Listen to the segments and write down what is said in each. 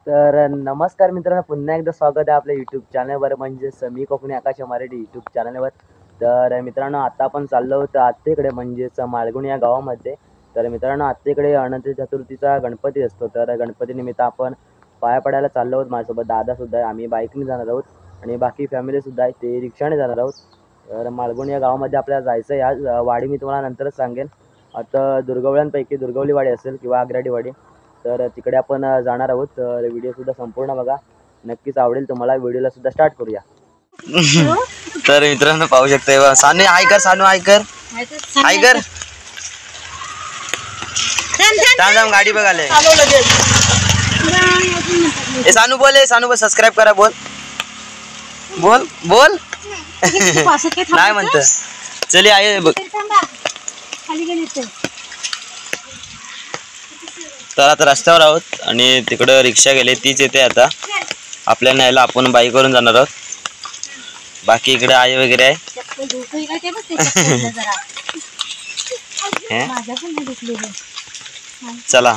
तर नमस्कार मित्रांनो, पुन्हा एकदा स्वागत आहे आपल्या यूट्यूब चॅनलवर, म्हणजेच मी कोकणी आकाश मराठी यूट्यूब चॅनलवर. तर मित्रांनो, आता आपण चाललो होतो आत्तेकडे, म्हणजेच मालगुण या गावामध्ये. तर मित्रांनो, आत्तेकडे अनंत चतुर्थीचा गणपती असतो. तर गणपतीनिमित्त आपण पाया पडायला चाललो आहोत. माझ्यासोबत दादासुद्धा आहे, आम्ही बाईकने जाणार आहोत आणि बाकी फॅमिलीसुद्धा आहे, ते रिक्षाने जाणार आहोत. तर मालगुण या गावामध्ये आपल्याला जायचं आहे. आज वाडी मी तुम्हाला नंतरच सांगेन. आता दुर्गवळ्यांपैकी दुर्गवली वाडी असेल किंवा आगराडी वाडी, तर तिकडे आपण जाणार आहोत. तर व्हिडिओसुद्धा संपूर्ण बघा, नक्कीच आवडेल तुम्हाला. व्हिडिओला सुद्धा स्टार्ट करूया. तर मित्रांनो पाहू शकता, सानू हाय कर, सानू हाय कर, हाय कर. थांब गाडी बघाले. ए सानू बोल, सानू बोल, सबस्क्राईब करा, बोल बोल बोल. नाही म्हणत. चली आहे बघ. तर आता रस्त्यावर आहोत आणि तिकडं रिक्षा गेले, तीच येते आता आपल्याला न्यायला. आपण बाईकवरून जाणार आहोत. बाकी इकडे आई वगैरे आहे. चला.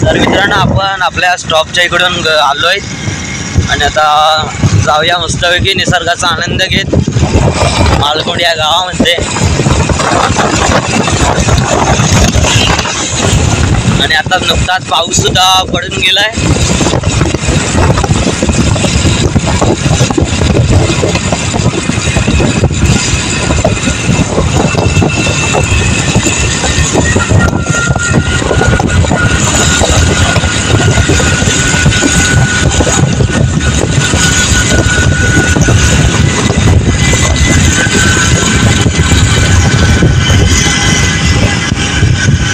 तर मित्रांनो, आपण आपल्या स्टॉपच्या इकडून आलोय आणि आता जाऊया मस्तपैकी निसर्गाचा आनंद घेत मालगुण या गावामध्ये. आणि आता नुकताच पाऊस सुद्धा पडून गेलाय.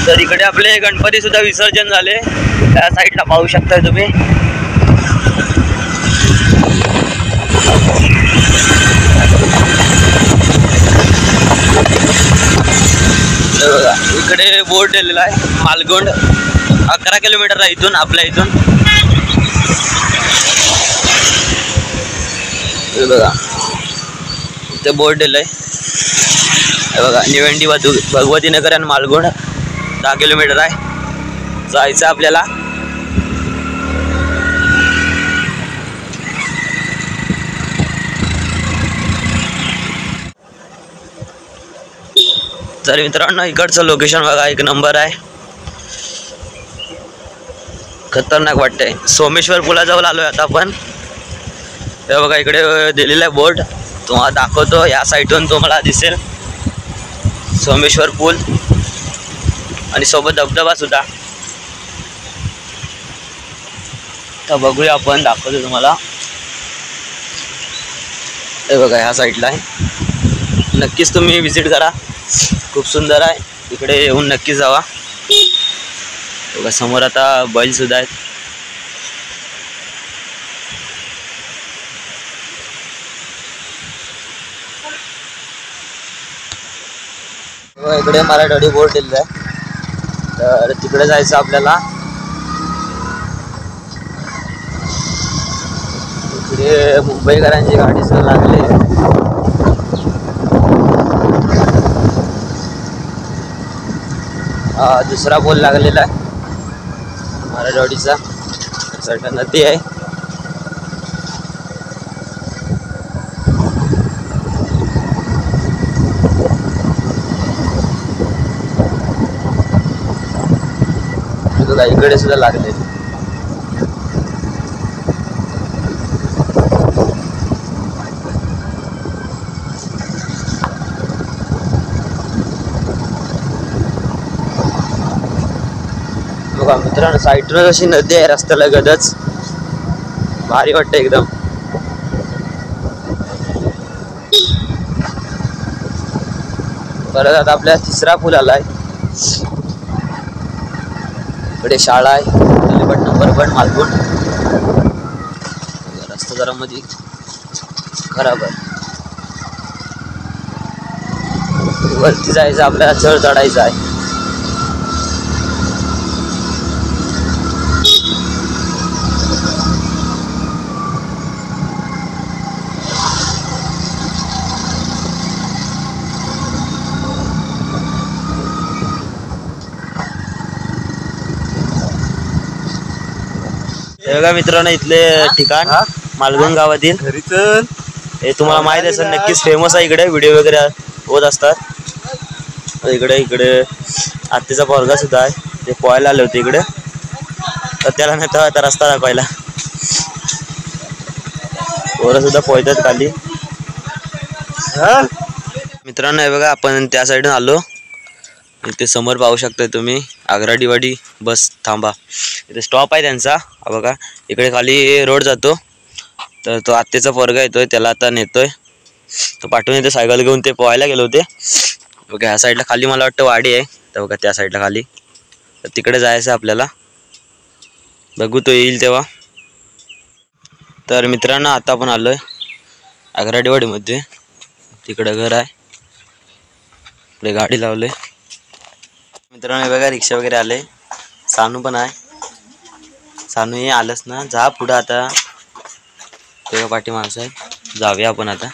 तर इकडे आपले गणपती सुद्धा विसर्जन झाले. त्या साईडला पाहू शकताय तुम्ही. इकडे बोर्ड दिलेला आहे, मालगुण 11 किलोमीटर आहे इथून, आपल्या इथून. बघा इथे बोर्ड दिलंय बघा, निवंडी भगवती नगर आणि मालगुण 10 किलोमीटर आहे. जायचं आपल्याला. तर मित्रांनो, इकडचं लोकेशन बघा, एक नंबर आहे. खतरनाक वाटतंय. सोमेश्वर पुलाजवळ आलोय आता आपण. हे बघा इकडे दिलेला आहे बोर्ड, तुम्हाला दाखवतो. या साईडून तुम्हाला दिसेल सोमेश्वर पूल आणि सोबत धबधबा सुद्धा. तर बघूया आपण, दाखवतो तुम्हाला. हे बघा ह्या साईडला आहे. नक्कीच तुम्ही विजिट करा, खूप सुंदर आहे. इकडे येऊन नक्की जावा. बघा समोर आता बैल सुद्धा आहेत. इकडे मराठवाडी बोर्ड दिलेला आहे. तर तिकडे जायचं आपल्याला. इकडे मुंबईकरांची गाडी सुद्धा लागली. दुसरा बोल लागलेला आहे मराठवाडीचा. साईडला नदी आहे. इकडे सुद्धा लागले. बघा मित्रांनो, साईडून अशी नदी आहे रस्त्याला गदच. भारी वाटतं एकदम. परत आता आपल्या तिसरा पूल आलाय. इकडे शाळा आहे, नंबर पण मालगुण. रस्ता जरा मध्ये खराब आहे. वरती जायचं आपल्याला, चढ चढायचं आहे. हे बघा मित्रांनो इथले ठिकाण मालगुण गावातील घरी चल. हे तुम्हाला माहित असेल नक्कीच फेमस आहे इकडे व्हिडिओ वगैरे होत असतात. इकडे आत्तीचा पोरगा सुद्धा आहे ते पोहायला आले होते इकडे तर त्याला नाही तर रस्ता दाखवायला पोरं सुद्धा पोहतात खाली. मित्रांनो हे बघा आपण त्या साईडून आलो. इथे समोर पाहू शकता तुम्ही आग्राडीवाडी बस थांबा इथे स्टॉप आहे त्यांचा. बघा इकडे खाली रोड जातो तर तो आत्तेचा पोरगा येतोय त्याला आता नेतोय तो पाठवून येतो सायकल घेऊन. ते पोहायला गेलो होते बघा ह्या साईडला खाली मला वाटतं वाडी आहे तर बघा त्या साईडला खाली तर तिकडे जायचं आपल्याला. बघू तो येईल तेव्हा. तर मित्रांनो आता आपण आलोय आग्राडीवाडीमध्ये. तिकडे घर आहे इकडे गाडी लावले. मित्रांनो बघा रिक्षा वगैरे आले. सानू पण आहे. सानू हे आलंच ना जा पुढं आता तेव्हा पाठी माणसं आहेत जाऊया आपण आता.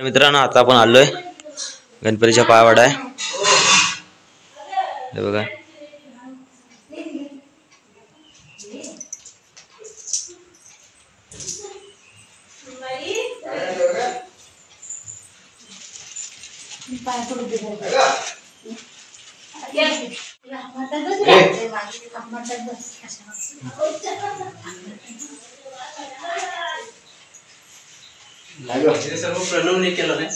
मित्रांनो आता आपण आलोय गणपतीच्या पायावाडा आहे हे बघा. सर्व प्रणव नाही केलं नाही.